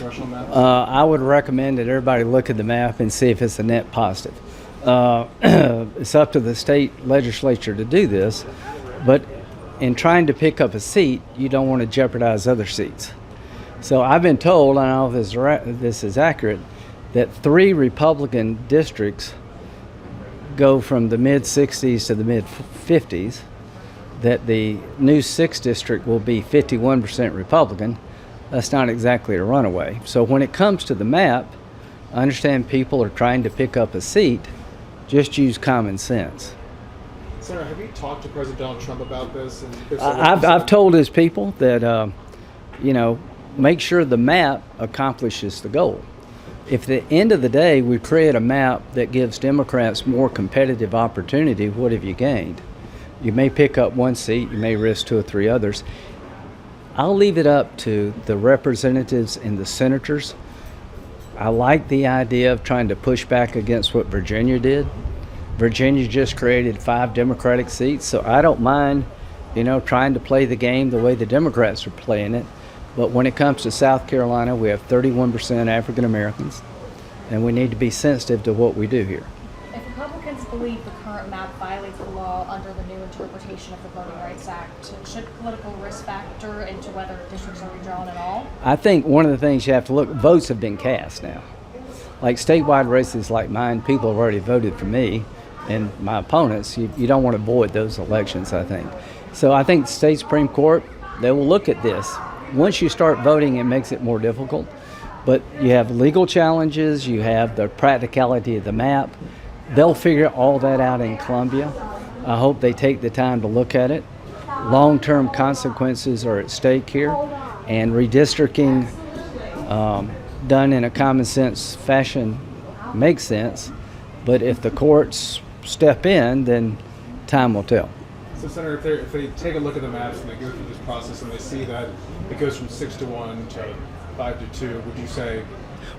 congressional map? I would recommend that everybody look at the map and see if it's a net positive. It's up to the state legislature to do this, but in trying to pick up a seat, you don't want to jeopardize other seats. So I've been told, I don't know if this is accurate, that 3 Republican districts go from the mid-60s to the mid-50s, that the new 6th district will be 51% Republican. That's not exactly a runaway. So when it comes to the map, I understand people are trying to pick up a seat. Just use common sense. Senator, have you talked to President Donald Trump about this? And if so, I've told his people that, make sure the map accomplishes the goal. If at the end of the day we create a map that gives Democrats more competitive opportunity, what have you gained? You may pick up 1 seat, you may risk 2 or 3 others. I'll leave it up to the representatives and the senators. I like the idea of trying to push back against what Virginia did. Virginia just created 5 Democratic seats, so I don't mind, trying to play the game the way the Democrats are playing it. But when it comes to South Carolina, we have 31% African Americans, and we need to be sensitive to what we do here. If Republicans believe the current map violates the law under the new interpretation of the Voting Rights Act, should political risk factor into whether districts are redrawn at all? I think one of the things you have to look, votes have been cast now. Like statewide races like mine, people have already voted for me and my opponents. You don't want to avoid those elections, I think. So I think the state Supreme Court, they will look at this. Once you start voting, it makes it more difficult. But you have legal challenges, you have the practicality of the map. They'll figure all that out in Columbia. I hope they take the time to look at it. Long-term consequences are at stake here, and redistricting done in a common sense fashion makes sense. But if the courts step in, then time will tell. So, Senator, if they take a look at the maps and they go through this process and they see that it goes from 6-1 to 5-2, would you say?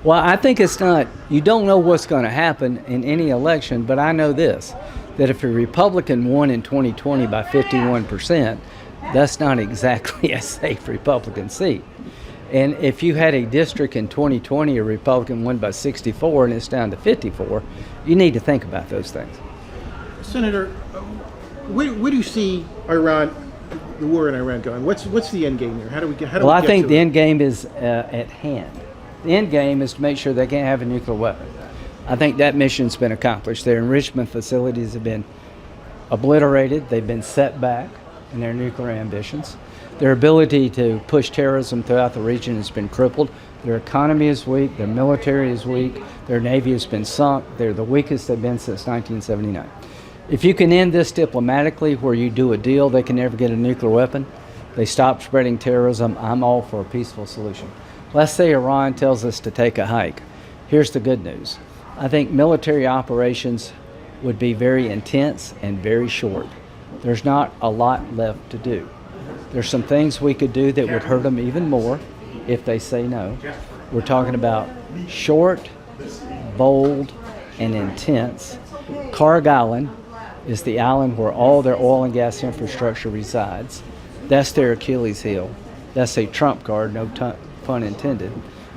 Well, I think it's not, you don't know what's going to happen in any election, but I know this, that if a Republican won in 2020 by 51%, that's not exactly a safe Republican seat. And if you had a district in 2020, a Republican won by 64 and it's down to 54, you need to think about those things. Senator, where do you see Iran, the war in Iran going? What's the end game there? How do we get? Well, I think the end game is at hand. The end game is to make sure they can't have a nuclear weapon. I think that mission's been accomplished. Their enrichment facilities have been obliterated. They've been set back in their nuclear ambitions. Their ability to push terrorism throughout the region has been crippled. Their economy is weak. Their military is weak. Their navy has been sunk. They're the weakest they've been since 1979. If you can end this diplomatically, where you do a deal, they can never get a nuclear weapon, they stop spreading terrorism, I'm all for a peaceful solution. Let's say Iran tells us to take a hike. Here's the good news. I think military operations would be very intense and very short. There's not a lot left to do. There's some things we could do that would hurt them even more if they say no. We're talking about short, bold, and intense. Carg Island is the island where all their oil and gas infrastructure resides. That's their Achilles heel. That's a trump card, no pun intended.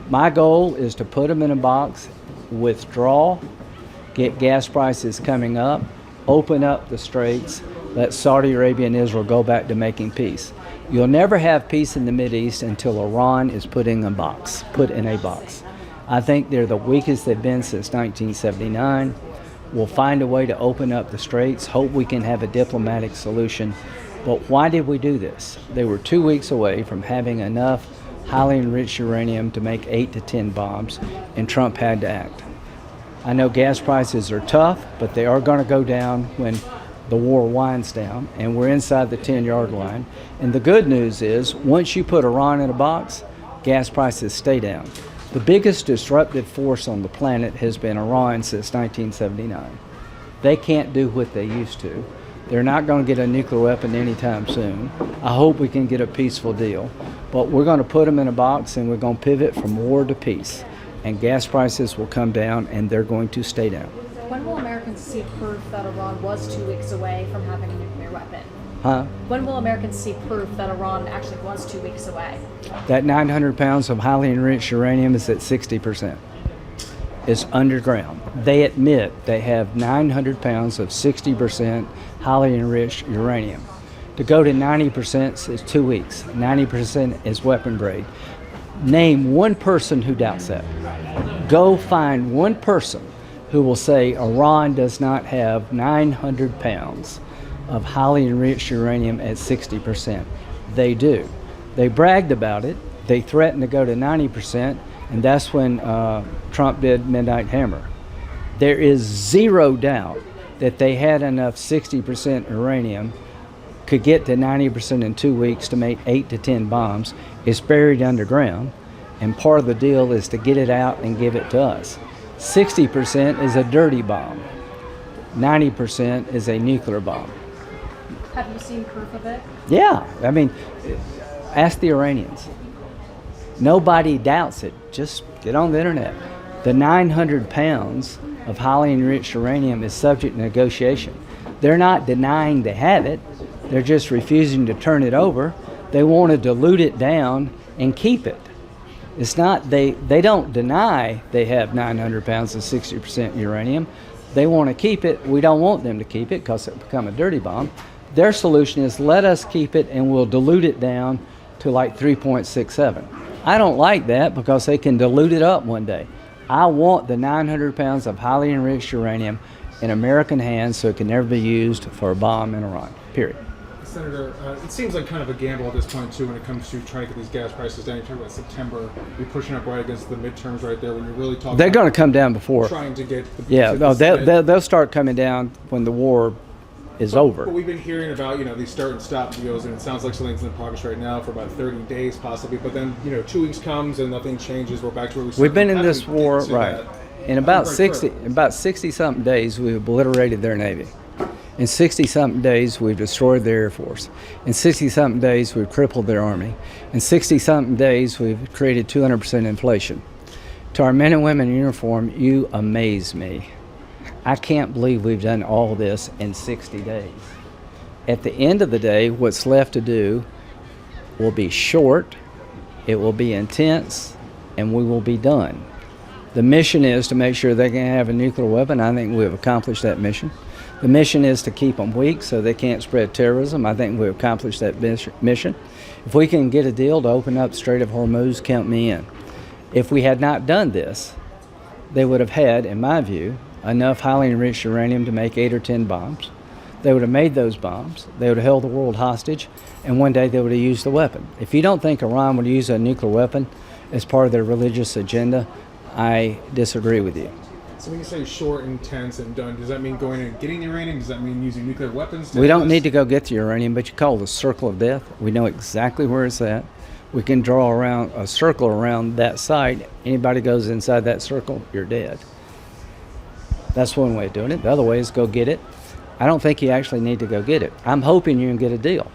My goal is to put them in a box, withdraw, get gas prices coming up, open up the straits, let Saudi Arabia and Israel go back to making peace. You'll never have peace in the Mideast until Iran is put in a box. I think they're the weakest they've been since 1979. We'll find a way to open up the straits, hope we can have a diplomatic solution. But why did we do this? They were 2 weeks away from having enough highly enriched uranium to make 8 to 10 bombs, and Trump had to act. I know gas prices are tough, but they are going to go down when the war winds down, and we're inside the 10-yard line. And the good news is, once you put Iran in a box, gas prices stay down. The biggest disruptive force on the planet has been Iran since 1979. They can't do what they used to. They're not going to get a nuclear weapon anytime soon. I hope we can get a peaceful deal. But we're going to put them in a box, and we're going to pivot from war to peace. And gas prices will come down, and they're going to stay down. When will Americans see proof that Iran was 2 weeks away from having a nuclear weapon? Huh? When will Americans see proof that Iran actually was 2 weeks away? That 900 pounds of highly enriched uranium is at 60%. It's underground. They admit they have 900 pounds of 60% highly enriched uranium. To go to 90% is 2 weeks. 90% is weapon grade. Name one person who doubts that. Go find one person who will say Iran does not have 900 pounds of highly enriched uranium at 60%. They do. They bragged about it. They threatened to go to 90%, and that's when Trump did Midnight Hammer. There is zero doubt that they had enough 60% uranium, could get to 90% in 2 weeks to make 8 to 10 bombs. It's buried underground, and part of the deal is to get it out and give it to us. 60% is a dirty bomb. 90% is a nuclear bomb. Have you seen proof of it? Yeah, I mean, ask the Iranians. Nobody doubts it. Just get on the internet. The 900 pounds of highly enriched uranium is subject to negotiation. They're not denying they have it. They're just refusing to turn it over. They want to dilute it down and keep it. It's not, they don't deny they have 900 pounds of 60% uranium. They want to keep it. We don't want them to keep it because it will become a dirty bomb. Their solution is let us keep it and we'll dilute it down to like 3.67. I don't like that because they can dilute it up one day. I want the 900 pounds of highly enriched uranium in American hands so it can never be used for a bomb in Iran, period. Senator, it seems like kind of a gamble at this point, too, when it comes to trying to get these gas prices down. You're talking about September. You're pushing up right against the midterms right there when you're really talking They're about going to come down before. trying to get the Yeah, no, they'll start coming down when the war is over. But we've been hearing about, these start and stop deals, and it sounds like something's in progress right now for about 30 days possibly. But then, 2 weeks comes and nothing changes. We're back to where we started. We've been in How do this we war, get to right. that? In about 60-something days, we've obliterated their Navy. In 60-something days, we've destroyed their Air Force. In 60-something days, we've crippled their Army. In 60-something days, we've created 200% inflation. To our men and women in uniform, you amaze me. I can't believe we've done all this in 60 days. At the end of the day, what's left to do will be short, it will be intense, and we will be done. The mission is to make sure they can have a nuclear weapon. I think we've accomplished that mission. The mission is to keep them weak so they can't spread terrorism. I think we've accomplished that mission. If we can get a deal to open up the Strait of Hormuz, count me in. If we had not done this, they would have had, in my view, enough highly enriched uranium to make 8 or 10 bombs. They would have made those bombs. They would have held the world hostage, and one day they would have used the weapon. If you don't think Iran would use a nuclear weapon as part of their religious agenda, I disagree with you. So when you say short, intense, and done, does that mean going and getting the uranium? Does that mean using nuclear weapons? We don't need to go get the uranium, but you call it the circle of death. We know exactly where it's at. We can draw around a circle around that site. Anybody goes inside that circle, you're dead. That's one way of doing it. The other way is go get it. I don't think you actually need to go get it. I'm hoping you can get a deal.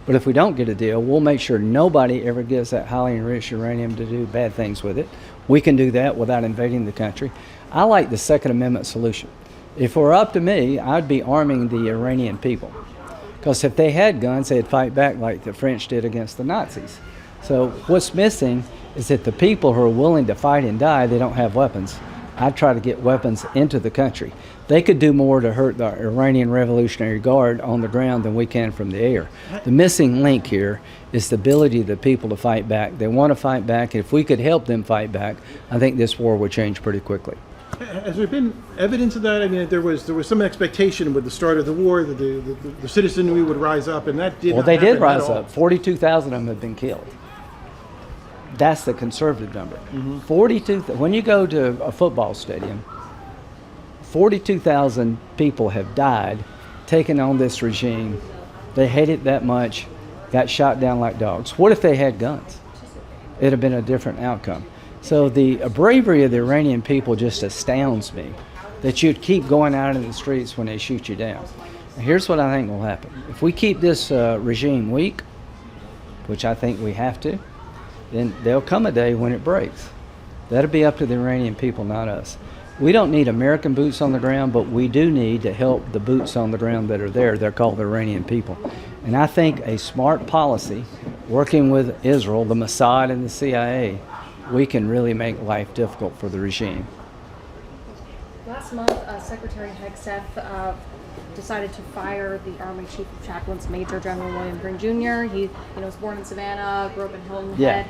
But if we don't get a deal, we'll make sure nobody ever gets that highly enriched uranium to do bad things with it. We can do that without invading the country. I like the Second Amendment solution. If it were up to me, I'd be arming the Iranian people. Because if they had guns, they'd fight back like the French did against the Nazis. So what's missing is that the people who are willing to fight and die, they don't have weapons. I'd try to get weapons into the country. They could do more to hurt the Iranian Revolutionary Guard on the ground than we can from the air. The missing link here is the ability of the people to fight back. They want to fight back. If we could help them fight back, I think this war would change pretty quickly. Has there been evidence of that? I mean, there was some expectation with the start of the war that the citizenry would rise up, and that did Well, not they did happen rise at all. up. 42,000 of them have been killed. That's the conservative number. 42. When you go to a football stadium, 42,000 people have died taking on this regime. They hate it that much, got shot down like dogs. What if they had guns? It'd have been a different outcome. So the bravery of the Iranian people just astounds me, that you'd keep going out in the streets when they shoot you down. Now, here's what I think will happen. If we keep this regime weak, which I think we have to, then there'll come a day when it breaks. That'll be up to the Iranian people, not us. We don't need American boots on the ground, but we do need to help the boots on the ground that are there. They're called the Iranian people. And I think a smart policy, working with Israel, the Mossad, and the CIA, we can really make life difficult for the regime. Last month, Secretary Hegseth decided to fire the Army Chief of Chaplains, Major General William Green Jr. He, was born in Savannah, grew up in Hilton Head.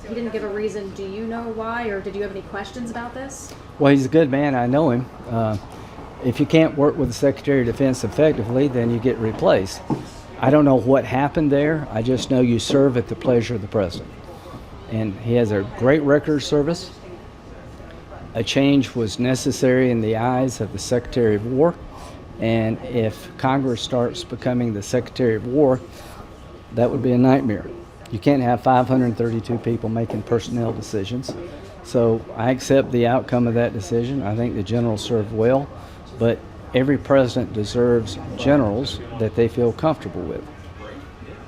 He didn't give a reason. Do you know why, or did you have any questions about this? Well, he's a good man. I know him. If you can't work with the Secretary of Defense effectively, then you get replaced. I don't know what happened there. I just know you serve at the pleasure of the President. And he has a great record of service. A change was necessary in the eyes of the Secretary of War. And if Congress starts becoming the Secretary of War, that would be a nightmare. You can't have 532 people making personnel decisions. So I accept the outcome of that decision. I think the generals served well, but every president deserves generals that they feel comfortable with.